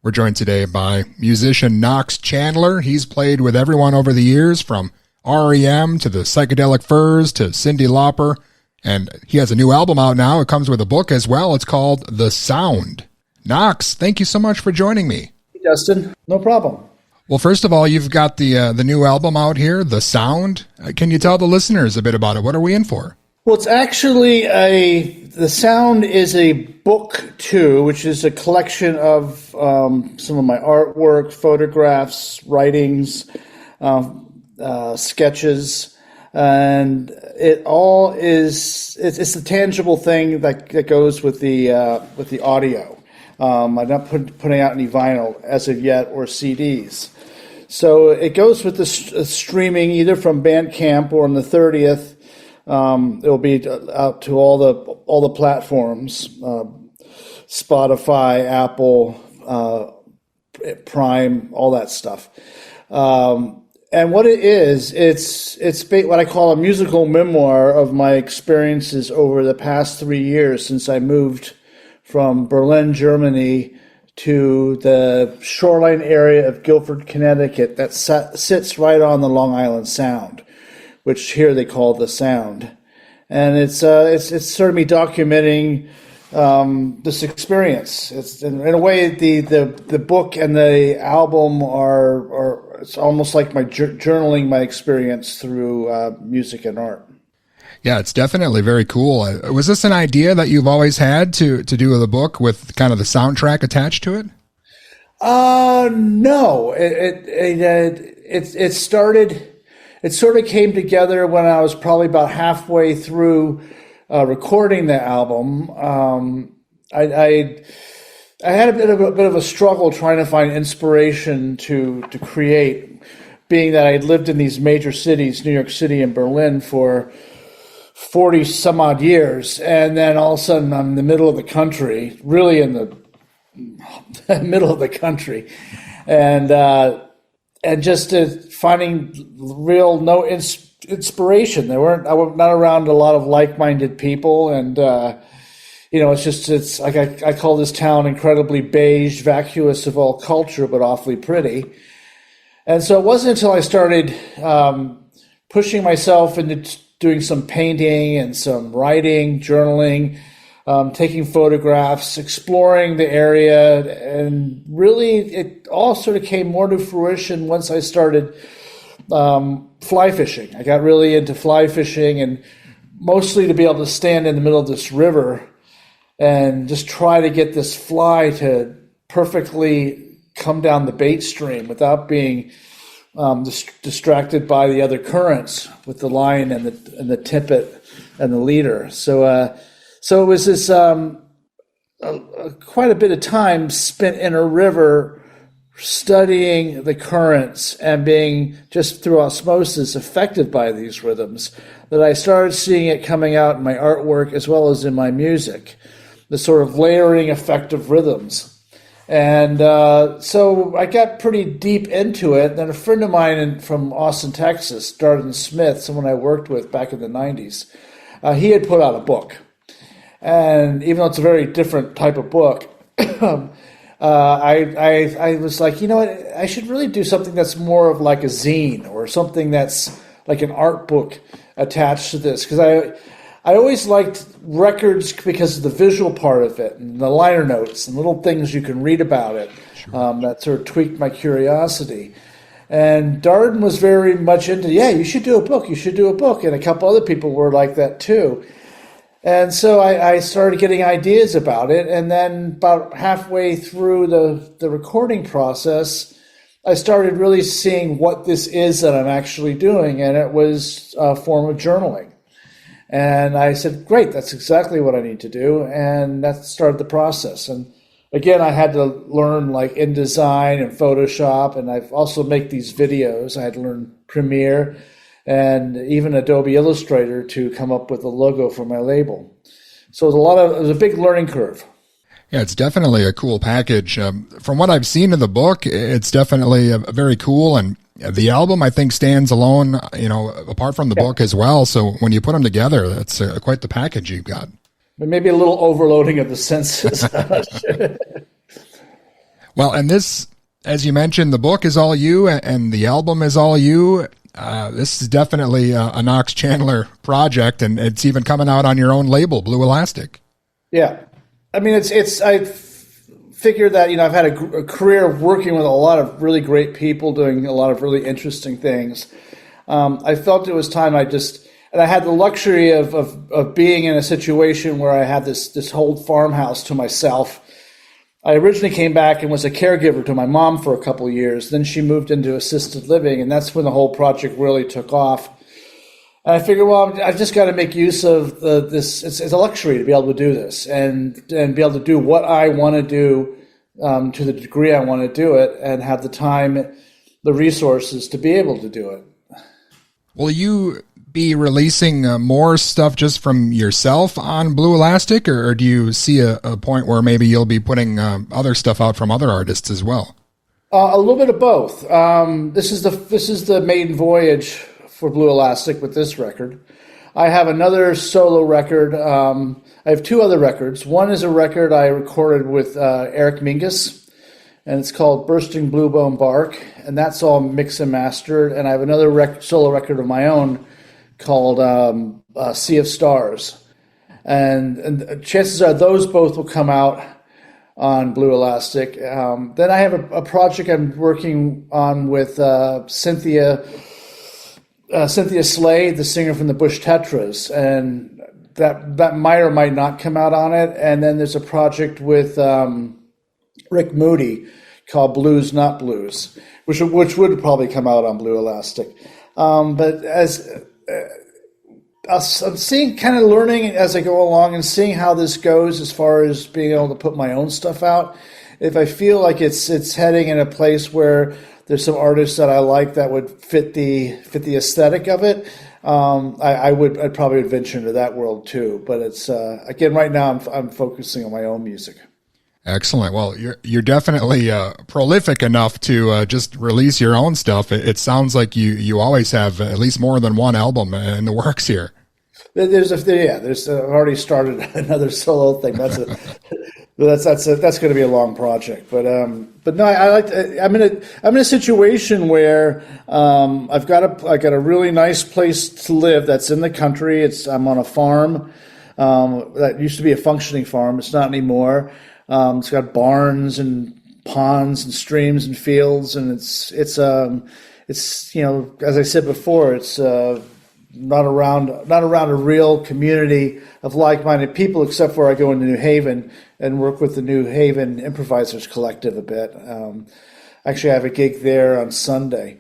We're joined today by musician Knox Chandler. He's played with everyone over the years, from R.E.M. to the Psychedelic Furs to Cyndi Lauper. And he has a new album out now. It comes with a book as well. It's called The Sound. Knox, thank you so much for joining me. Hey, Justin, no problem. Well, first of all, you've got the new album out here, The Sound. Can you tell the listeners a bit about it? What are we in for? Well, it's actually The Sound is a book too, which is a collection of some of my artwork, photographs, writings, sketches, and it all it's the tangible thing that goes with the audio. I'm not putting out any vinyl as of yet or CDs. So it goes with the streaming either from Bandcamp or on the 30th. It'll be out to all the platforms, Spotify, Apple, Prime, all that stuff. And what it is, it's what I call a musical memoir of my experiences over the past 3 years since I moved from Berlin, Germany, to the shoreline area of Guilford, Connecticut, that sits right on the Long Island Sound, which here they call the Sound. And it's sort of me documenting this experience. It's in a way the book and the album are it's almost like my journaling my experience through music and art. Yeah, it's definitely very cool. Was this an idea that you've always had to do the book with kind of the soundtrack attached to it? No. It started. It sort of came together when I was probably about halfway through recording the album. I had a bit of a struggle trying to find inspiration to create, being that I'd lived in these major cities, New York City and Berlin, for 40 some odd years, and then all of a sudden I'm in the middle of the country, really in the middle of the country, and just finding real no inspiration. I was not around a lot of like-minded people, and it's like I call this town incredibly beige, vacuous of all culture, but awfully pretty. And so it wasn't until I started pushing myself into doing some painting and some writing, journaling, taking photographs, exploring the area, and really it all sort of came more to fruition once I started fly fishing. I got really into fly fishing, and mostly to be able to stand in the middle of this river and just try to get this fly to perfectly come down the bait stream without being distracted by the other currents with the line and the tippet and the leader. So it was this quite a bit of time spent in a river studying the currents and being just through osmosis affected by these rhythms that I started seeing it coming out in my artwork as well as in my music, the sort of layering effect of rhythms. And so I got pretty deep into it. Then a friend of mine from Austin, Texas, Darden Smith, someone I worked with back in the 90s, he had put out a book. And even though it's a very different type of book, I was like, you know what, I should really do something that's more of like a zine or something that's like an art book attached to this. Because I always liked records because of the visual part of it and the liner notes and little things you can read about it. Sure. That sort of tweaked my curiosity. And Darden was very much into, you should do a book. And a couple other people were like that too. And so I started getting ideas about it. And then about halfway through the recording process, I started really seeing what this is that I'm actually doing. And it was a form of journaling. And I said, great, that's exactly what I need to do. And that started the process. And again, I had to learn like InDesign and Photoshop. And I've also make these videos. I had to learn Premiere and even Adobe Illustrator to come up with a logo for my label. So it was a big learning curve. Yeah, it's definitely a cool package. From what I've seen in the book, it's definitely very cool. And the album, I think, stands alone, apart from the book as well. So when you put them together, that's quite the package you've got. Maybe a little overloading of the senses. Well, and this, as you mentioned, the book is all you and the album is all you. This is definitely a Knox Chandler project, and it's even coming out on your own label, Blue Elastic. Yeah. I mean, I figure that, I've had a career of working with a lot of really great people doing a lot of really interesting things. I felt it was time and I had the luxury of being in a situation where I had this whole farmhouse to myself. I originally came back and was a caregiver to my mom for a couple of years. Then she moved into assisted living, and that's when the whole project really took off. And I figured, well, I've just got to make use of this. It's a luxury to be able to do this and be able to do what I want to do to the degree I want to do it, and have the time, the resources to be able to do it. Will you be releasing more stuff just from yourself on Blue Elastic, or do you see a point where maybe you'll be putting other stuff out from other artists as well? A little bit of both. This is the maiden voyage for Blue Elastic with this record. I have another solo record. I have two other records. One is a record I recorded with Eric Mingus, and it's called Bursting Bluebone Bark, and that's all mixed and mastered. And I have another solo record of my own called Sea of Stars. And chances are those both will come out on Blue Elastic. Then I have a project I'm working on with Cynthia Slade, the singer from the Bush Tetras, and that might or might not come out on it. And then there's a project with Rick Moody called Blues Not Blues, which would probably come out on Blue Elastic. But I'm seeing, kind of learning as I go along and seeing how this goes as far as being able to put my own stuff out. If I feel like it's heading in a place where there's some artists that I like that would fit the aesthetic of it, I'd probably venture into that world too. But it's again, right now I'm focusing on my own music. Excellent. Well, you're definitely prolific enough to just release your own stuff. It sounds like you always have at least more than one album in the works here. I've already started another solo thing. That's going to be a long project. But no, I'm in a situation where I got a really nice place to live that's in the country. I'm on a farm that used to be a functioning farm. It's not anymore. It's got barns and ponds and streams and fields, and it's as I said before, it's not around a real community of like-minded people, except for I go into New Haven and work with the New Haven Improvisers Collective a bit. Actually, I have a gig there on Sunday.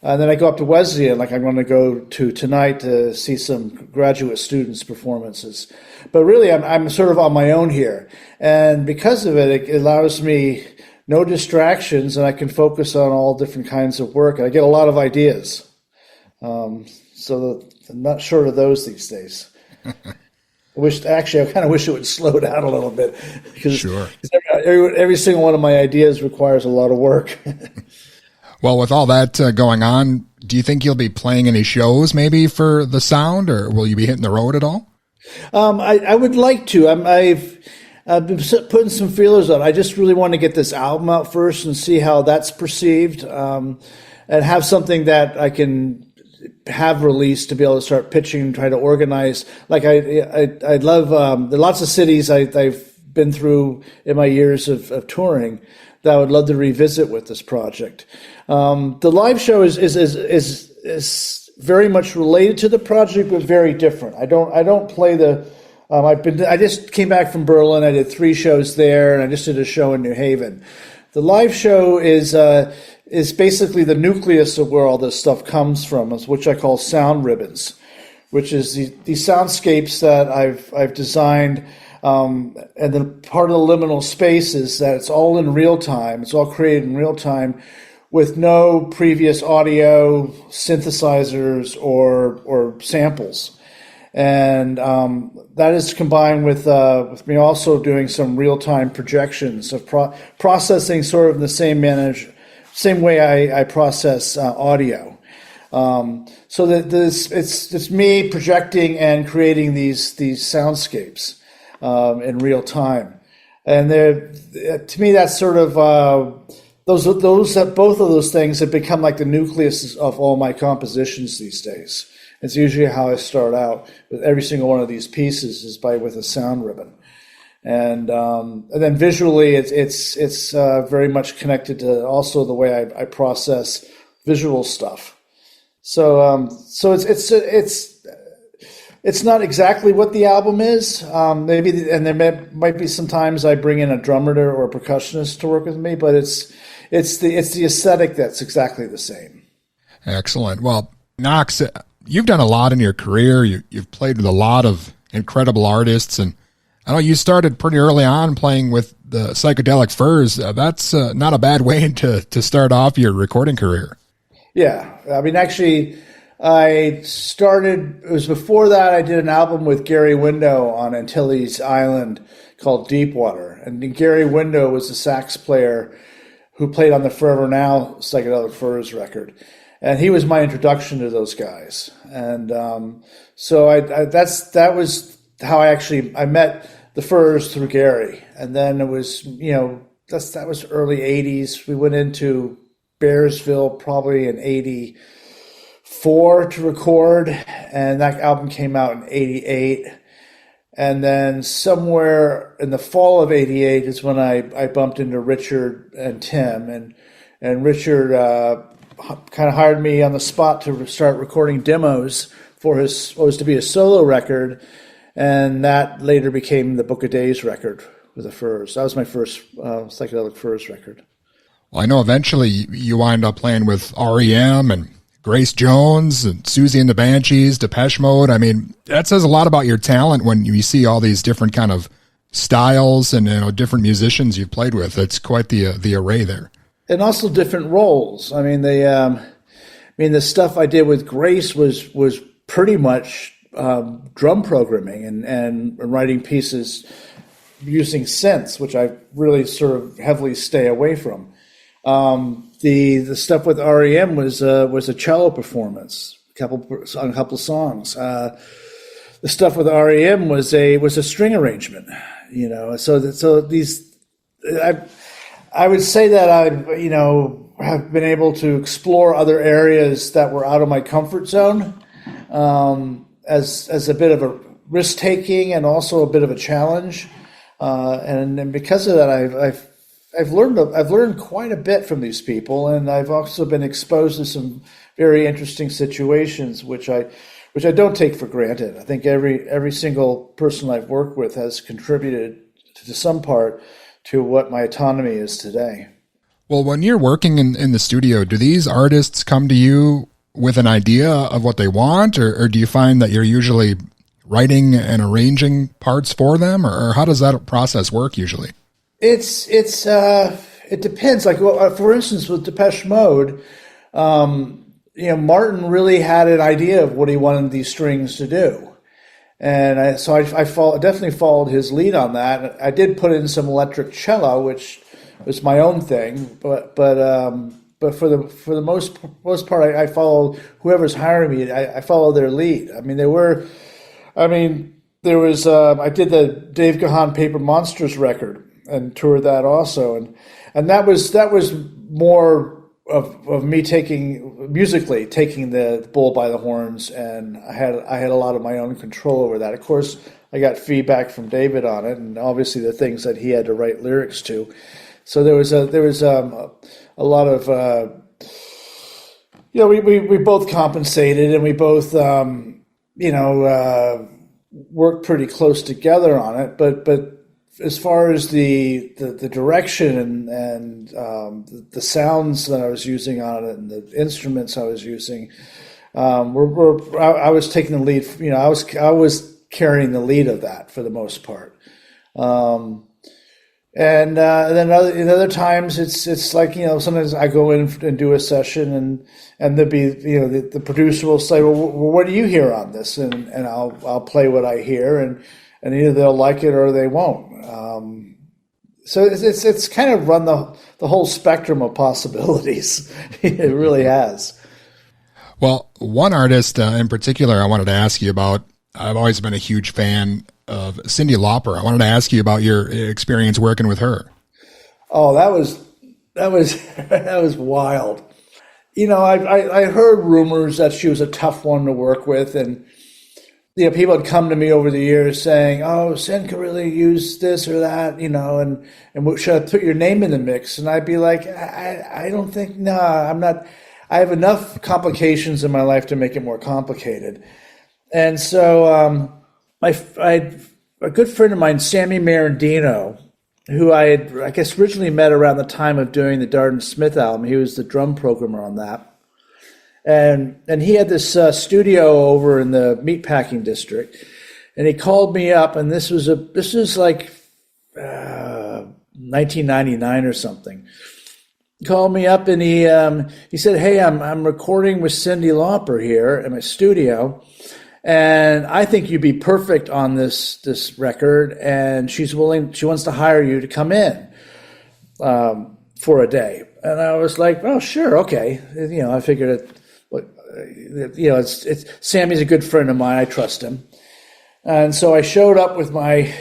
And then I go up to Wesleyan, like I'm going to go to tonight to see some graduate students' performances. But really, I'm sort of on my own here. And because of it, it allows me no distractions, and I can focus on all different kinds of work. And I get a lot of ideas. So I'm not short of those these days. I kind of wish it would slow down a little bit. Because every single one of my ideas requires a lot of work. Well, with all that going on, do you think you'll be playing any shows maybe for the sound, or will you be hitting the road at all? I would like to. I've been putting some feelers on. I just really want to get this album out first and see how that's perceived, and have something that I can have released to be able to start pitching and try to organize. Like I'd love. There are lots of cities I've been through in my years of touring that I would love to revisit with this project. The live show is very much related to the project, but very different. I don't play the. I just came back from Berlin. I did 3 shows there, and I just did a show in New Haven. The live show is basically the nucleus of where all this stuff comes from, which I call sound ribbons, which is these soundscapes that I've designed. And then part of the liminal space is that it's all in real time. It's all created in real time with no previous audio synthesizers or samples. And that is combined with me also doing some real-time projections of processing sort of in the same way I process audio. So that it's me projecting and creating these soundscapes in real time. And to me, that's sort of those both of those things have become like the nucleus of all my compositions these days. It's usually how I start out with every single one of these pieces is with a sound ribbon, and then visually it's very much connected to also the way I process visual stuff. So it's not exactly what the album is. Maybe, and there might be sometimes I bring in a drummer or a percussionist to work with me, but it's the aesthetic that's exactly the same. Excellent. Well, Knox, you've done a lot in your career. You've played with a lot of incredible artists, and I know you started pretty early on playing with the Psychedelic Furs. That's not a bad way to start off your recording career. Yeah, I mean, actually, it was before that I did an album with Gary Window on Antilles Island called Deepwater. And Gary Window was the sax player who played on the Forever Now Psychedelic Furs record. And he was my introduction to those guys. And so that was how I met the Furs through Gary. And then it was, that was early 80s. We went into Bearsville probably in 84 to record, and that album came out in 88. And then somewhere in the fall of 88 is when I bumped into Richard and Tim, and Richard kind of hired me on the spot to start recording demos for what was to be a solo record, and that later became the Book of Days record with the Furs. That was my first Psychedelic Furs record. Well, I know eventually you wind up playing with R.E.M. and Grace Jones and Siouxsie and the Banshees, Depeche Mode. I mean, that says a lot about your talent when you see all these different kind of styles and different musicians you've played with. It's quite the array there. And also different roles. I mean, the stuff I did with Grace was pretty much drum programming and writing pieces using synths, which I really sort of heavily stay away from. The stuff with R.E.M. was a cello performance, on a couple of songs. The stuff with R.E.M. was a string arrangement, So these, I would say that I have been able to explore other areas that were out of my comfort zone, as a bit of a risk taking and also a bit of a challenge, and because of that, I've learned quite a bit from these people, and I've also been exposed to some very interesting situations, which I don't take for granted. I think every single person I've worked with has contributed to some part to what my autonomy is today. Well, when you're working in the studio, do these artists come to you with an idea of what they want, or do you find that you're usually writing and arranging parts for them, or how does that process work usually? It depends. Like, for instance, with Depeche Mode, Martin really had an idea of what he wanted these strings to do, and I definitely followed his lead on that. I did put in some electric cello, which was my own thing, but for the most part, I followed whoever's hiring me. I followed their lead. I did the Dave Gahan Paper Monsters record and toured that also, and that was more of me taking the bull by the horns, and I had a lot of my own control over that. Of course, I got feedback from David on it, and obviously the things that he had to write lyrics to. So there was a lot of we both compensated, and we both worked pretty close together on it, but as far as the direction and the sounds that I was using on it and the instruments I was using, I was taking the lead. I was carrying the lead of that for the most part. And then other times it's like, sometimes I go in and do a session and there'll be, the producer will say, well, what do you hear on this? And I'll play what I hear, and either they'll like it or they won't. So it's kind of run the whole spectrum of possibilities. It really has. Well, one artist in particular I wanted to ask you about, I've always been a huge fan of Cyndi Lauper. I wanted to ask you about your experience working with her. Oh, that was that was wild. You know, I heard rumors that she was a tough one to work with, and people had come to me over the years saying, "Oh, Cyn could really use this or that," and should I put your name in the mix? And I'd be like, I don't think, I'm not. I have enough complications in my life to make it more complicated. And so, a good friend of mine, Sammy Marandino, who I had, I guess, originally met around the time of doing the Darden Smith album. He was the drum programmer on that. And he had this studio over in the meatpacking district. And he called me up, and this was like 1999 or something. He called me up, and he said, "Hey, I'm recording with Cyndi Lauper here in my studio. And I think you'd be perfect on this record, and she wants to hire you to come in for a day." And I was like, "Oh, sure, okay." I figured it's Sammy's a good friend of mine. I trust him. And so I showed up with my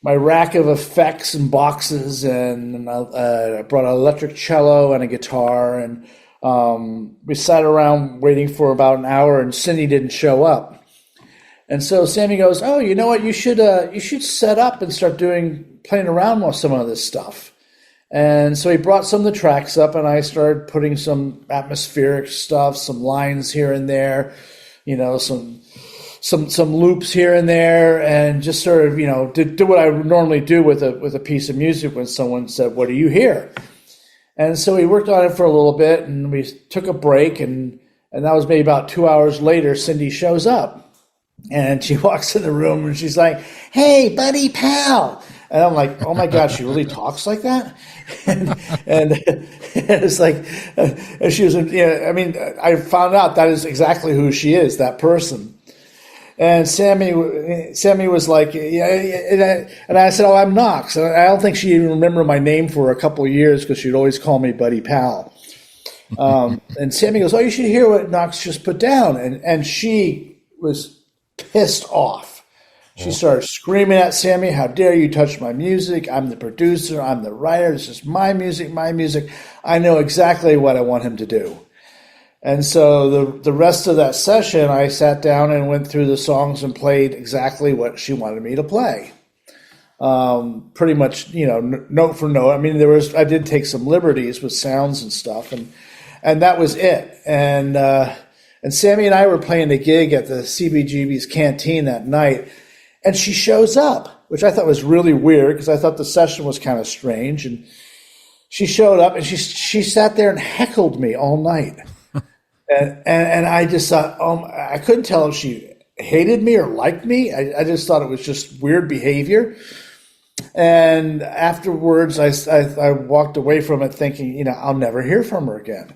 rack of effects and boxes, and I brought an electric cello and a guitar, and we sat around waiting for about an hour, and Cyndi didn't show up. And so Sammy goes, "Oh, you know what? You should set up and start playing around with some of this stuff." And so he brought some of the tracks up, and I started putting some atmospheric stuff, some lines here and there, some loops here and there, and just sort of do what I would normally do with a piece of music when someone said, "What do you hear?" And so we worked on it for a little bit, and we took a break, and that was maybe about 2 hours later. Cyndi shows up. And she walks in the room and she's like, "Hey, buddy, pal." And I'm like, "Oh my God, she really talks like that?" And it's like, and she was, I found out that is exactly who she is, that person. And Sammy was like, "Yeah," and I said, "Oh, I'm Knox." And I don't think she even remembered my name for a couple of years because she'd always call me buddy pal. And Sammy goes, "Oh, you should hear what Knox just put down." And she was pissed off. She started screaming at Sammy, "How dare you touch my music? I'm the producer. I'm the writer. This is my music, my music. I know exactly what I want him to do." And so the rest of that session, I sat down and went through the songs and played exactly what she wanted me to play. Pretty much, note for note. I mean, I did take some liberties with sounds and stuff, and that was it. And Sammy and I were playing a gig at the CBGB's canteen that night, and she shows up, which I thought was really weird because I thought the session was kind of strange. And she showed up, and she sat there and heckled me all night. and I just thought, I couldn't tell if she hated me or liked me. I just thought it was just weird behavior. And afterwards, I walked away from it thinking, I'll never hear from her again.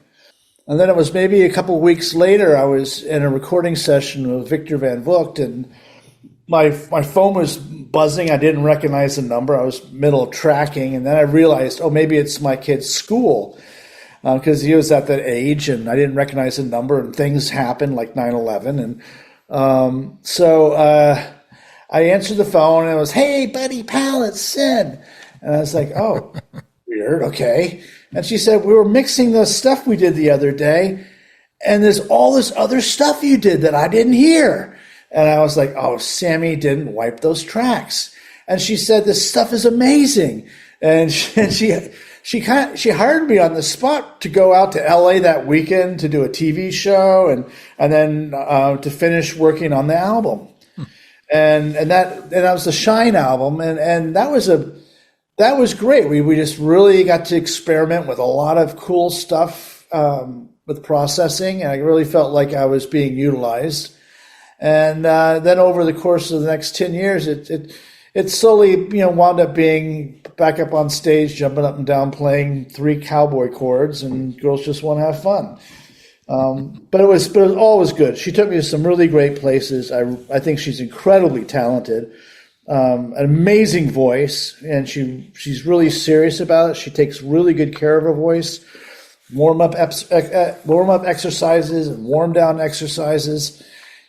And then it was maybe a couple of weeks later, I was in a recording session with Victor Van Vogt, and my phone was buzzing. I didn't recognize the number. I was middle of tracking, and then I realized, maybe it's my kid's school, because he was at that age, and I didn't recognize the number, and things happened like 9/11. And so I answered the phone, and it was, "Hey, buddy, pal, it's Cyn." And I was like, "Oh, weird, okay." And she said, "We were mixing the stuff we did the other day, and there's all this other stuff you did that I didn't hear." And I was like, "Oh, Sammy didn't wipe those tracks." And she said, "This stuff is amazing." And she hired me on the spot to go out to LA that weekend to do a TV show and then to finish working on the album. And that was the Shine album, and that was great. We just really got to experiment with a lot of cool stuff with processing, and I really felt like I was being utilized. And then over the course of the next 10 years, it slowly wound up being back up on stage, jumping up and down, playing 3 cowboy chords, and girls just want to have fun. But it was always good. She took me to some really great places. I think she's incredibly talented. An amazing voice, and she's really serious about it. She takes really good care of her voice. Warm up exercises and warm down exercises.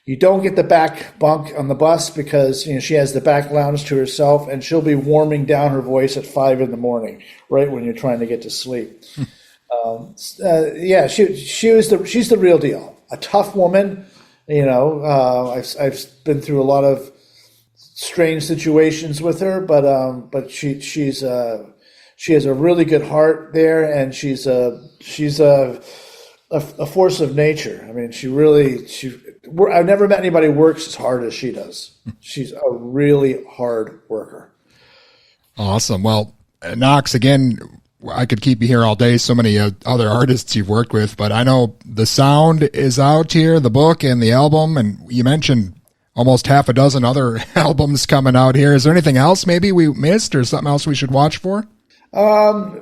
You don't get the back bunk on the bus because she has the back lounge to herself, and she'll be warming down her voice at 5 a.m, right when you're trying to get to sleep. She's the real deal. A tough woman. I've been through a lot of strange situations with her, but she has a really good heart there, and she's a force of nature. I mean, I've never met anybody who works as hard as she does. She's a really hard worker. Awesome. Well, Knox, again, I could keep you here all day. So many other artists you've worked with, but I know The Sound is out here, the book and the album, and you mentioned almost half a dozen other albums coming out here. Is there anything else maybe we missed or something else we should watch for? I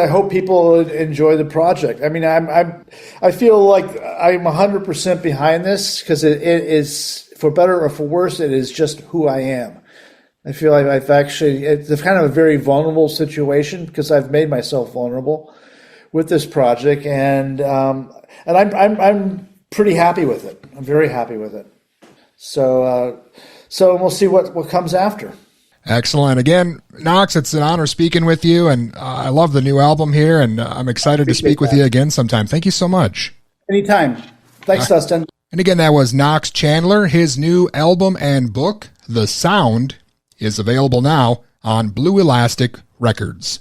hope people enjoy the project. I mean, I feel like I'm 100% behind this because it is, for better or for worse, it is just who I am. I feel like it's kind of a very vulnerable situation because I've made myself vulnerable with this project, and I'm pretty happy with it. I'm very happy with it. So we'll see what comes after. Excellent. Again, Knox, it's an honor speaking with you, and I love the new album here, and I'm excited to speak with you again sometime. Thank you so much. Anytime. Thanks, Dustin. And again, that was Knox Chandler. His new album and book, The Sound, is available now on Blue Elastic Records.